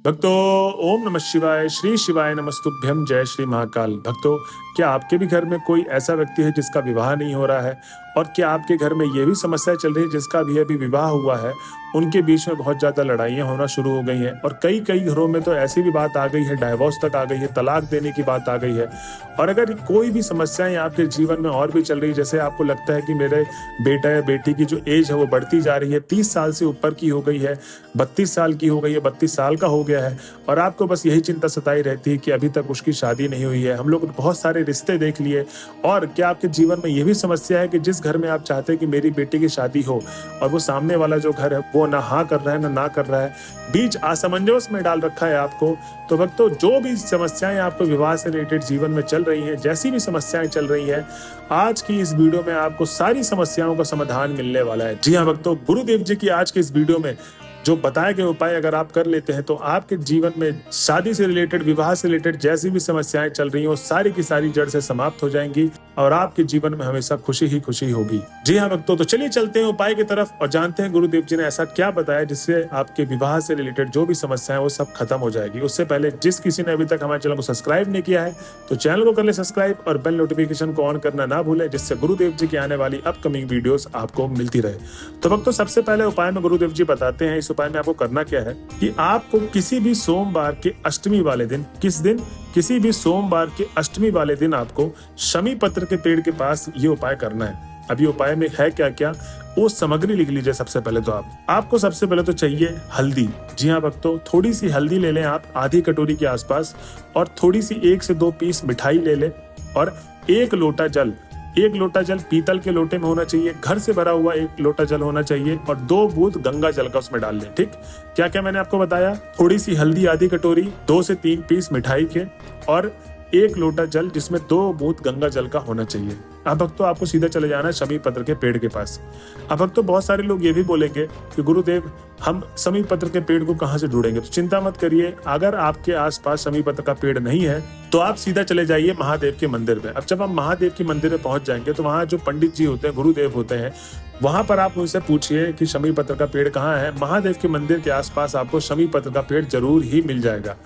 भक्तों, ओम नमः शिवाय, श्री शिवाय नमस्तुभ्यम, जय श्री महाकाल। भक्तों, क्या आपके भी घर में कोई ऐसा व्यक्ति है जिसका विवाह नहीं हो रहा है? और क्या आपके घर में ये भी समस्या चल रही है जिसका भी अभी विवाह हुआ है, उनके बीच में बहुत ज्यादा लड़ाइयां होना शुरू हो गई हैं और कई कई घरों में तो ऐसी भी बात आ गई है, डाइवोर्स तक आ गई है, तलाक देने की बात आ गई है। और अगर कोई भी समस्याएं आपके जीवन में और भी चल रही है, जैसे आपको लगता है कि मेरे बेटा या बेटी की जो एज है वो बढ़ती जा रही है, 30 साल से ऊपर की हो गई है, 32 साल की हो गई है, 32 साल का हो गया है, और आपको बस यही चिंता सताई रहती है कि अभी तक उसकी शादी नहीं हुई है, हम लोग बहुत सारे रिश्ते देख लिए। और क्या आपके जीवन में यह भी समस्या है कि जिस घर में आप चाहते हैं कि मेरी बेटी की शादी हो और वो सामने वाला जो घर है वो ना हाँ कर रहा है ना कर रहा है, बीच असमंजस में डाल रखा है आपको? तो भक्तों, जो भी समस्याएं आपको विवाह से रिलेटेड जीवन में चल रही हैं, जैसी भी समस्याएं चल रही हैं, आज की इस वीडियो में आपको सारी समस्याओं का समाधान मिलने वाला है। जी हाँ भक्तों, गुरुदेव जी की आज के इस वीडियो में जो बताए गए उपाय अगर आप कर लेते हैं तो आपके जीवन में शादी से रिलेटेड, विवाह से रिलेटेड जैसी भी समस्याएं चल रही हैं वो सारी की सारी जड़ से समाप्त हो जाएंगी और आपके जीवन में हमेशा खुशी ही खुशी होगी। जी हाँ भक्तों, तो चलिए चलते हैं उपाय की तरफ और जानते हैं गुरुदेव जी ने ऐसा क्या बताया जिससे आपके विवाह से रिलेटेड जो भी समस्याएं वो सब खत्म हो जाएगी। उससे पहले जिस किसी ने अभी तक हमारे चैनल को सब्सक्राइब नहीं किया है तो चैनल को कर ले सब्सक्राइब और बेल नोटिफिकेशन को ऑन करना ना भूलें, जिससे गुरुदेव जी की आने वाली अपकमिंग वीडियोस आपको मिलती रहे। तो भक्तों, सबसे पहले उपाय में गुरुदेव जी बताते हैं, इस उपाय में आपको करना क्या है कि आपको किसी भी सोमवार के अष्टमी वाले दिन, किसी भी सोमवार के अष्टमी वाले दिन आपको शमी पत्र के पेड़ के पास ये उपाय करना है। अभी उपाय में है क्या क्या, वो सामग्री लिख लीजिए। सबसे पहले तो आपको सबसे पहले तो चाहिए हल्दी। जी हाँ भक्तों, थोड़ी सी हल्दी ले लें आप, आधी कटोरी के आसपास, और थोड़ी सी 1 से 2 पीस मिठाई ले लें, और 1 लोटा जल पीतल के लोटे में होना चाहिए, घर से भरा हुआ 1 लोटा जल होना चाहिए, और 2 बूंद गंगा जल का उसमें डाल लें। ठीक, क्या क्या मैंने आपको बताया? थोड़ी सी हल्दी आधी कटोरी, 2 से 3 पीस मिठाई के, और 1 लोटा जल जिसमें 2 बूंद गंगा जल का होना चाहिए। अब भक्तों, आपको सीधा चले जाना है शमी पत्र के पेड़ के पास। अब भक्तों, बहुत सारे लोग ये भी बोलेंगे कि गुरुदेव हम शमी पत्र के पेड़ को कहाँ से ढूंढेंगे? तो चिंता मत करिए, अगर आपके आसपास शमी पत्र का पेड़ नहीं है तो आप सीधा चले जाइए महादेव के मंदिर में। अब जब आप महादेव के मंदिर में पहुंच जाएंगे तो वहाँ जो पंडित जी होते हैं, गुरुदेव होते हैं, वहां पर आप उनसे पूछिए कि शमी पत्र का पेड़ कहाँ है। महादेव के मंदिर के आसपास आपको शमी पत्र का पेड़ जरूर ही मिल जाएगा।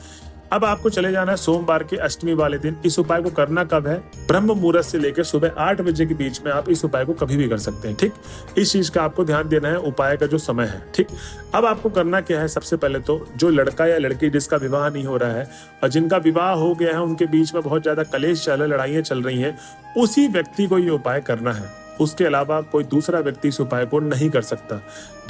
अब आपको चले जाना है सोमवार के अष्टमी वाले दिन। इस उपाय को करना कब है? ब्रह्म मुहूर्त से लेकर सुबह 8 बजे के बीच में आप इस उपाय को कभी भी कर सकते हैं। ठीक, इस चीज का आपको ध्यान देना है, उपाय का जो समय है। ठीक, अब आपको करना क्या है? सबसे पहले तो जो लड़का या लड़की जिसका विवाह नहीं हो रहा है और जिनका विवाह हो गया है, उनके बीच में बहुत ज्यादा कलेश चल रहा है, लड़ाइयां चल रही हैं, उसी व्यक्ति को ये उपाय करना है। उसके अलावा कोई दूसरा व्यक्ति इस उपाय को नहीं कर सकता।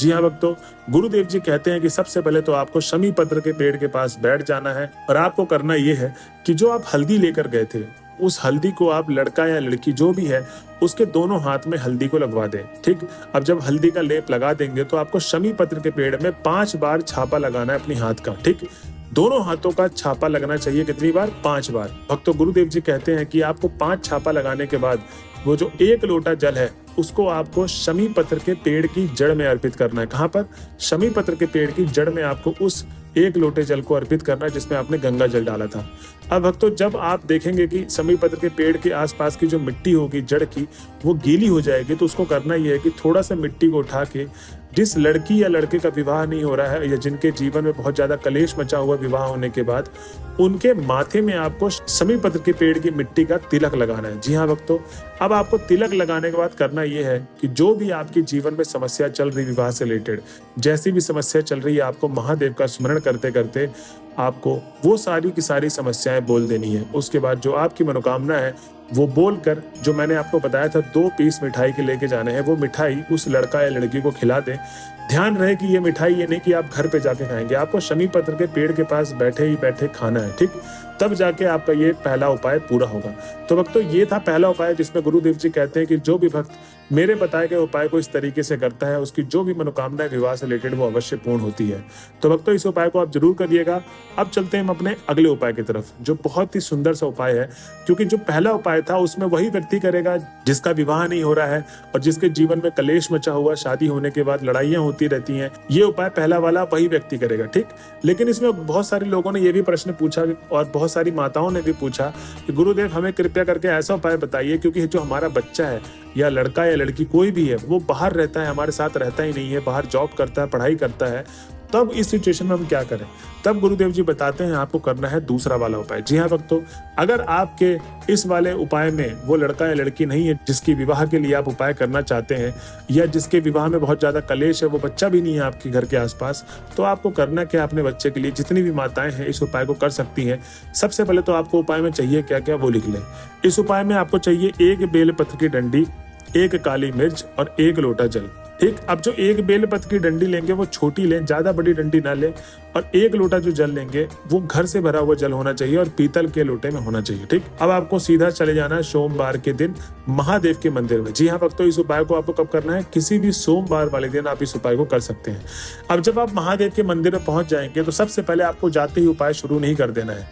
जी हाँ भक्तों, गुरुदेव जी कहते हैं कि सबसे पहले तो आपको शमी पत्र के पेड़ के पास बैठ जाना है और आपको करना यह है कि जो आप हल्दी लेकर गए थे, उस हल्दी को आप, लड़का या लड़की जो भी है, उसके दोनों हाथ में हल्दी को लगवा दें। ठीक, अब जब हल्दी का लेप लगा देंगे तो आपको शमी पत्र के पेड़ में 5 बार छापा लगाना है अपने हाथ का। ठीक, दोनों हाथों का छापा लगना चाहिए। कितनी बार? 5 बार। भक्तों, गुरुदेव जी कहते हैं कि आपको 5 छापा लगाने के बाद वो जो 1 लोटा जल है उसको आपको शमी पत्र के पेड़ की जड़ में अर्पित करना है। कहाँ पर? शमी पत्र के पेड़ की जड़ में आपको उस 1 लोटे जल को अर्पित करना है जिसमें आपने गंगा जल डाला था। अब भक्तों, जब आप देखेंगे कि शमी पत्र के पेड़ के आसपास की जो मिट्टी होगी जड़ की, वो गीली हो जाएगी, तो उसको करना यह है कि थोड़ा सा मिट्टी को उठा के जिस लड़की या लड़के का विवाह नहीं हो रहा है या जिनके जीवन में बहुत ज्यादा कलेश मचा हुआ विवाह होने के बाद, उनके माथे में आपको शमी पत्र के पेड़ की मिट्टी का तिलक लगाना है। जी हाँ भक्तों, अब आपको तिलक लगाने के बाद करना यह है कि जो भी आपके जीवन में समस्या चल रही विवाह से रिलेटेड, जैसी भी समस्या चल रही है, आपको महादेव का स्मरण करते करते आपको वो सारी की सारी समस्याएं बोल देनी है। उसके बाद जो आपकी मनोकामना है वो बोलकर, जो मैंने आपको बताया था 2 पीस मिठाई के लेके जाने हैं, वो मिठाई उस लड़का या लड़की को खिला दें। ध्यान रहे कि ये मिठाई ये नहीं कि आप घर पे जाके खाएंगे, आपको शमी पत्र के पेड़ के पास बैठे ही बैठे खाना है। ठीक, तब जाके आपका ये पहला उपाय पूरा होगा। तो भक्तों, ये था पहला उपाय जिसमें गुरुदेव जी कहते हैं कि जो भी भक्त मेरे बताए गए उपाय को इस तरीके से करता है, उसकी जो भी मनोकामना है विवाह से रिलेटेड वो अवश्य पूर्ण होती है। तो भक्तों, इस उपाय को आप जरूर करिएगा। अब चलते हैं हम अपने अगले उपाय की तरफ, जो बहुत ही सुंदर सा उपाय है, क्योंकि जो पहला उपाय था उसमें वही व्यक्ति करेगा जिसका विवाह नहीं हो रहा है और जिसके जीवन में कलेश मचा हुआ, शादी होने के बाद लड़ाइयां होती रहती हैं। ये उपाय पहला वाला वही व्यक्ति करेगा। ठीक, लेकिन इसमें बहुत सारे लोगों ने ये भी प्रश्न पूछा और बहुत सारी माताओं ने भी पूछा कि गुरुदेव हमें कृपया करके ऐसा उपाय बताइए, क्योंकि जो हमारा बच्चा है या लड़का या लड़की कोई भी है वो बाहर रहता है, हमारे साथ रहता ही नहीं है, बाहर जॉब करता है, पढ़ाई करता है, तब इस सिचुएशन में हम क्या करें? तब गुरुदेव जी बताते हैं आपको करना है दूसरा वाला उपाय। जी हाँ भक्तों, अगर आपके इस वाले उपाय में वो लड़का या लड़की नहीं है जिसकी विवाह के लिए आप उपाय करना चाहते हैं, या जिसके विवाह में बहुत ज्यादा कलेश है, वो बच्चा भी नहीं है आपके घर के आसपास, तो आपको करना क्या? अपने बच्चे के लिए जितनी भी माताएं हैं इस उपाय को कर सकती हैं। सबसे पहले तो आपको उपाय में चाहिए क्या क्या वो लिख लें। इस उपाय में आपको चाहिए 1 बेलपत्र की डंडी, 1 काली मिर्च और 1 लोटा जल। ठीक, अब जो 1 बेलपत्र की डंडी लेंगे वो छोटी लें, ज्यादा बड़ी डंडी ना लें, और 1 लोटा जो जल लेंगे वो घर से भरा हुआ जल होना चाहिए और पीतल के लोटे में होना चाहिए। ठीक, अब आपको सीधा चले जाना है सोमवार के दिन महादेव के मंदिर में। जी हाँ भक्तों, इस उपाय को आपको कब करना है? किसी भी सोमवार वाले दिन आप इस उपाय को कर सकते हैं। अब जब आप महादेव के मंदिर में पहुंच जाएंगे तो सबसे पहले आपको जाते ही उपाय शुरू नहीं कर देना है।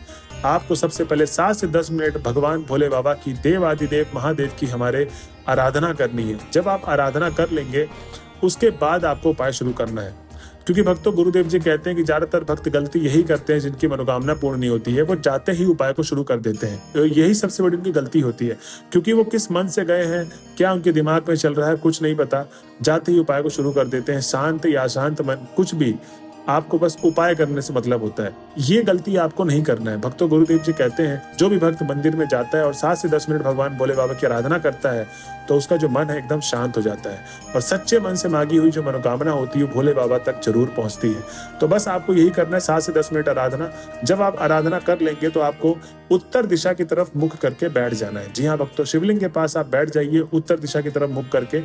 आपको सबसे पहले 7 से 10 मिनट भगवान भोले बाबा की, देवादिदेव महादेव की हमारे आराधना करनी है। जब आप आराधना कर लेंगे उसके बाद आपको उपाय शुरू करना है, क्योंकि भक्तों गुरुदेव जी कहते हैं कि ज्यादातर भक्त गलती यही करते हैं जिनकी मनोकामना पूर्ण नहीं होती है, वो जाते ही उपाय को शुरू कर देते हैं। तो यही सबसे बड़ी उनकी गलती होती है, क्योंकि वो किस मन से गए हैं, क्या उनके दिमाग में चल रहा है, कुछ नहीं पता, जाते ही उपाय को शुरू कर देते हैं। शांत या अशांत मन, कुछ भी, आपको बस उपाय करने से मतलब होता है। ये गलती आपको नहीं करना है। भक्तों गुरुदेव जी कहते हैं जो भी भक्त मंदिर में जाता है और 7 से 10 मिनट भगवान भोले बाबा की आराधना करता है तो उसका जो मन है एकदम शांत हो जाता है, और सच्चे मन से मांगी हुई जो मनोकामना होती है भोले बाबा तक जरूर पहुंचती है। तो बस आपको यही करना है, 7 से 10 मिनट आराधना। जब आप आराधना कर लेंगे तो आपको उत्तर दिशा की तरफ मुख करके बैठ जाना है। जी हाँ भक्तों, शिवलिंग के पास आप बैठ जाइए उत्तर दिशा की तरफ मुख करके।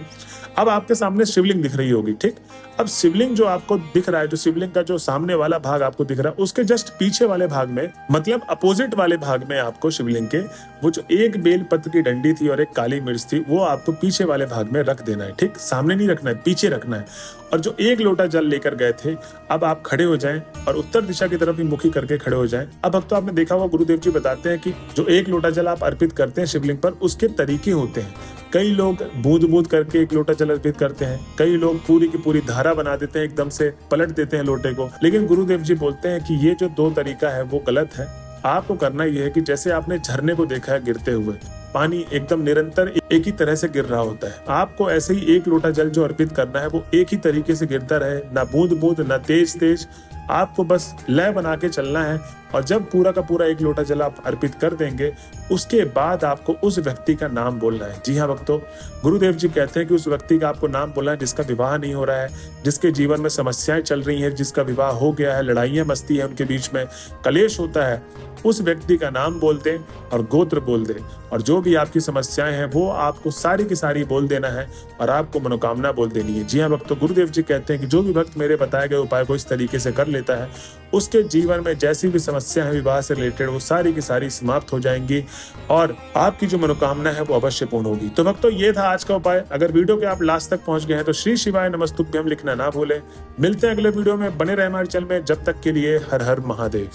अब आपके सामने शिवलिंग दिख रही होगी। ठीक, अब शिवलिंग जो आपको दिख रहा है, जो शिवलिंग का जो सामने वाला भाग आपको दिख रहा है, उसके जस्ट पीछे वाले भाग में, मतलब अपोजिट वाले भाग में, आपको शिवलिंग के वो जो 1 बेलपत्र की डंडी थी और 1 काली मिर्च थी वो आपको पीछे वाले भाग में रख देना है। ठीक, सामने नहीं रखना है, पीछे रखना है। और जो 1 लोटा जल लेकर गए थे, अब आप खड़े हो जाएं और उत्तर दिशा की तरफ ही मुखी करके खड़े हो जाएं। अब भक्तों आपने देखा होगा गुरुदेव जी बताते हैं कि जो 1 लोटा जल आप अर्पित करते हैं शिवलिंग पर, उसके तरीके होते हैं। कई लोग बूंद बूंद करके 1 लोटा जल अर्पित करते हैं, कई लोग पूरी की पूरी धारा बना देते हैं, एकदम से पलट देते हैं लोटे को। लेकिन गुरुदेव जी बोलते हैं कि ये जो 2 तरीका है वो गलत है। आपको करना यह है कि जैसे आपने झरने को देखा है गिरते हुए, पानी एकदम निरंतर एक ही तरह से गिर रहा होता है, आपको ऐसे ही 1 लोटा जल जो अर्पित करना है वो एक ही तरीके से गिरता रहे, ना बूंद बूंद ना तेज तेज। आपको बस लय बना के चलना है, और जब पूरा का पूरा 1 लोटा जल आप अर्पित कर देंगे उसके बाद आपको उस व्यक्ति का नाम बोलना है। जी हाँ भक्तों, गुरुदेव जी कहते हैं कि उस व्यक्ति का आपको नाम बोलना है जिसका विवाह नहीं हो रहा है, जिसके जीवन में समस्याएं चल रही हैं, जिसका विवाह हो गया है, लड़ाइयां मस्ती है, उनके बीच में कलेश होता है, उस व्यक्ति का नाम बोल दें और गोत्र बोल दें, और जो भी आपकी समस्याएं हैं वो आपको सारी की सारी बोल देना है और आपको मनोकामना बोल देनी है। जी हाँ भक्तों, गुरुदेव जी कहते हैं कि जो भी भक्त मेरे बताए गए उपाय को इस तरीके से कर लेता है उसके जीवन में जैसी भी समस्या है विवाह से रिलेटेड वो सारी की सारी समाप्त हो जाएंगी और आपकी जो मनोकामना है वो अवश्य पूर्ण होगी। तो भक्तों ये था आज का उपाय। अगर वीडियो के आप लास्ट तक पहुंच गए हैं तो श्री शिवाय नमस्तुभ्यम लिखना ना भूलें। मिलते हैं अगले वीडियो में, बने रहे हमारे चैनल में। जब तक के लिए हर हर महादेव।